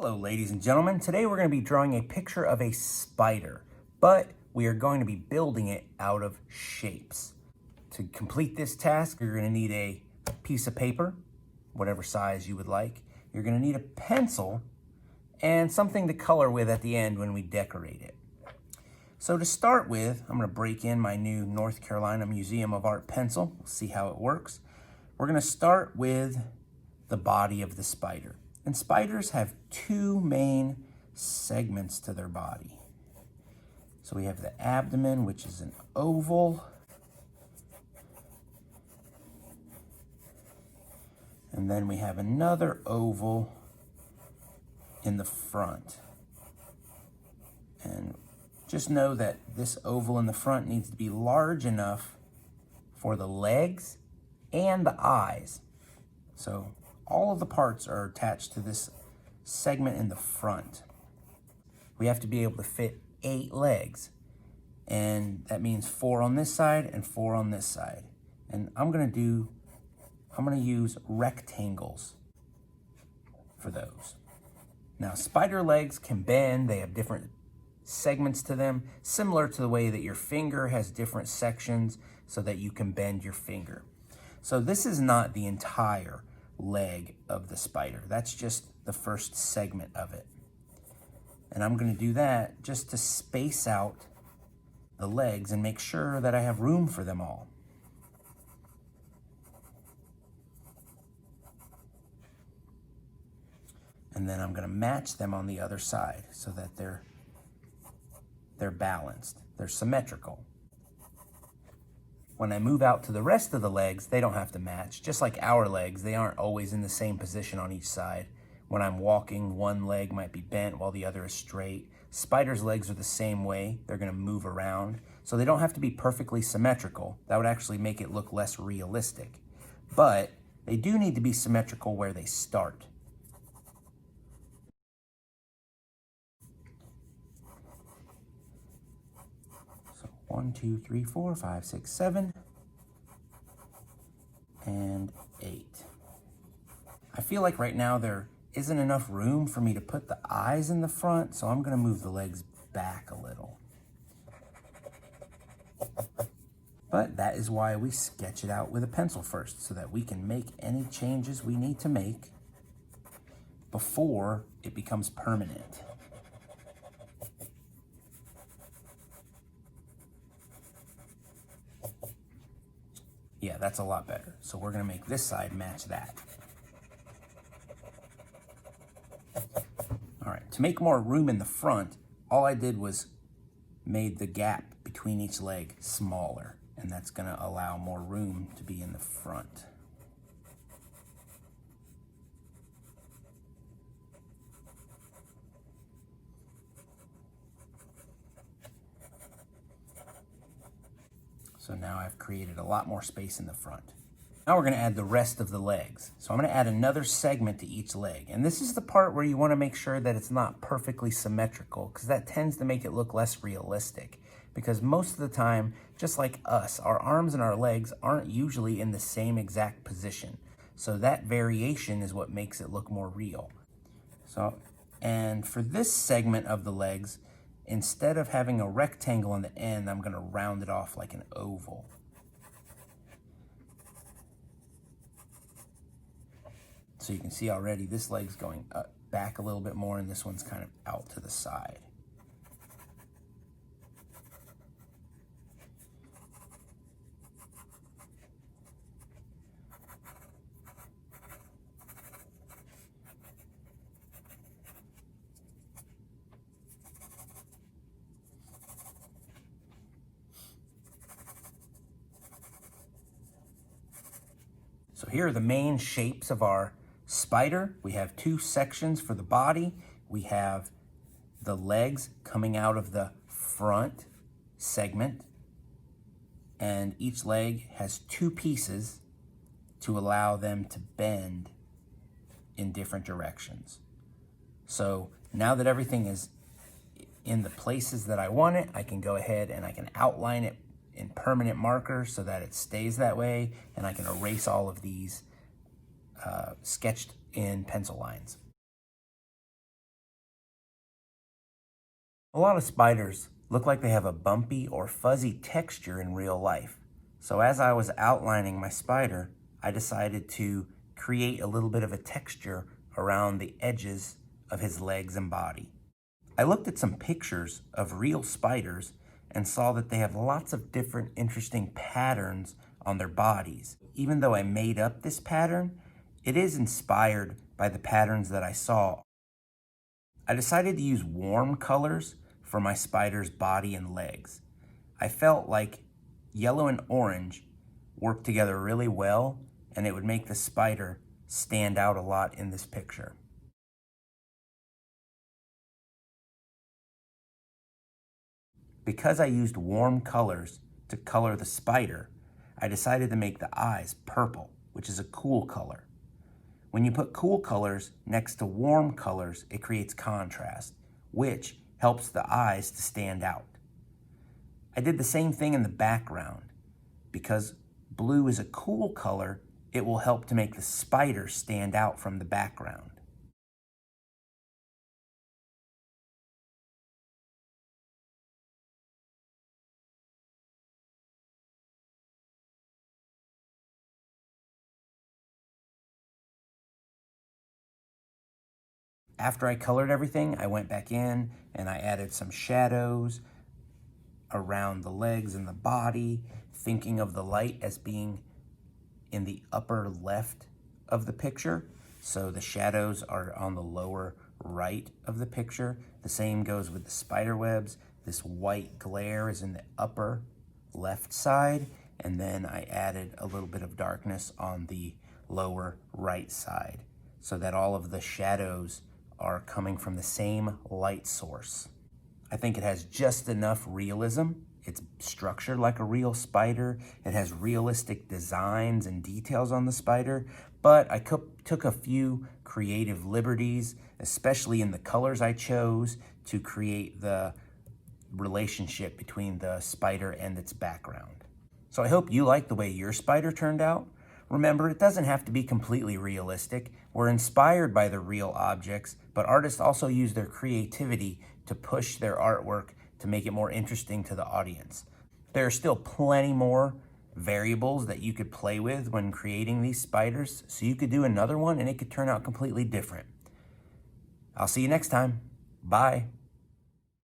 Hello ladies and gentlemen, today we're going to be drawing a picture of a spider, but we are going to be building it out of shapes. To complete this task, you're going to need a piece of paper, whatever size you would like. You're going to need a pencil and something to color with at the end when we decorate it. So to start with, I'm going to break in my new North Carolina Museum of Art pencil. We'll see how it works. We're going to start with the body of the spider. And spiders have two main segments to their body. So we have the abdomen, which is an oval. And then we have another oval in the front. And just know that this oval in the front needs to be large enough for the legs and the eyes. So all of the parts are attached to this segment in the front. We have to be able to fit 8 legs, and that means 4 on this side and 4 on this side. And I'm gonna use rectangles for those. Now, spider legs can bend. They have different segments to them, similar to the way that your finger has different sections so that you can bend your finger. So this is not the entire leg of the spider. That's just the first segment of it. And I'm going to do that just to space out the legs and make sure that I have room for them all. And then I'm going to match them on the other side so that they're balanced, they're symmetrical. When I move out to the rest of the legs, they don't have to match. Just like our legs, they aren't always in the same position on each side. When I'm walking, one leg might be bent while the other is straight. Spiders' legs are the same way. They're gonna move around. So they don't have to be perfectly symmetrical. That would actually make it look less realistic. But they do need to be symmetrical where they start. So 1, 2, 3, 4, 5, 6, 7, and 8. I feel like right now there isn't enough room for me to put the eyes in the front, so I'm going to move the legs back a little. But that is why we sketch it out with a pencil first, so that we can make any changes we need to make before it becomes permanent. Yeah, that's a lot better. So we're gonna make this side match that. All right, to make more room in the front, all I did was made the gap between each leg smaller, and that's gonna allow more room to be in the front. So now I've created a lot more space in the front. Now we're gonna add the rest of the legs. So I'm gonna add another segment to each leg. And this is the part where you wanna make sure that it's not perfectly symmetrical, because that tends to make it look less realistic. Because most of the time, just like us, our arms and our legs aren't usually in the same exact position. So that variation is what makes it look more real. And for this segment of the legs, instead of having a rectangle on the end, I'm gonna round it off like an oval. So you can see already this leg's going up, back a little bit more, and this one's kind of out to the side. So here are the main shapes of our spider. We have 2 sections for the body. We have the legs coming out of the front segment, and each leg has 2 pieces to allow them to bend in different directions. So now that everything is in the places that I want it, I can go ahead and I can outline it in permanent marker so that it stays that way, and I can erase all of these sketched in pencil lines. A lot of spiders look like they have a bumpy or fuzzy texture in real life. So as I was outlining my spider, I decided to create a little bit of a texture around the edges of his legs and body. I looked at some pictures of real spiders and saw that they have lots of different interesting patterns on their bodies. Even though I made up this pattern, it is inspired by the patterns that I saw. I decided to use warm colors for my spider's body and legs. I felt like yellow and orange work together really well, and it would make the spider stand out a lot in this picture. Because I used warm colors to color the spider, I decided to make the eyes purple, which is a cool color. When you put cool colors next to warm colors, it creates contrast, which helps the eyes to stand out. I did the same thing in the background. Because blue is a cool color, it will help to make the spider stand out from the background. After I colored everything, I went back in and I added some shadows around the legs and the body, thinking of the light as being in the upper left of the picture. So the shadows are on the lower right of the picture. The same goes with the spider webs. This white glare is in the upper left side. And then I added a little bit of darkness on the lower right side so that all of the shadows are coming from the same light source. I think it has just enough realism. It's structured like a real spider. It has realistic designs and details on the spider, but I took a few creative liberties, especially in the colors I chose to create the relationship between the spider and its background. So I hope you like the way your spider turned out. Remember, it doesn't have to be completely realistic. We're inspired by the real objects, but artists also use their creativity to push their artwork to make it more interesting to the audience. There are still plenty more variables that you could play with when creating these spiders, so you could do another one and it could turn out completely different. I'll see you next time. Bye.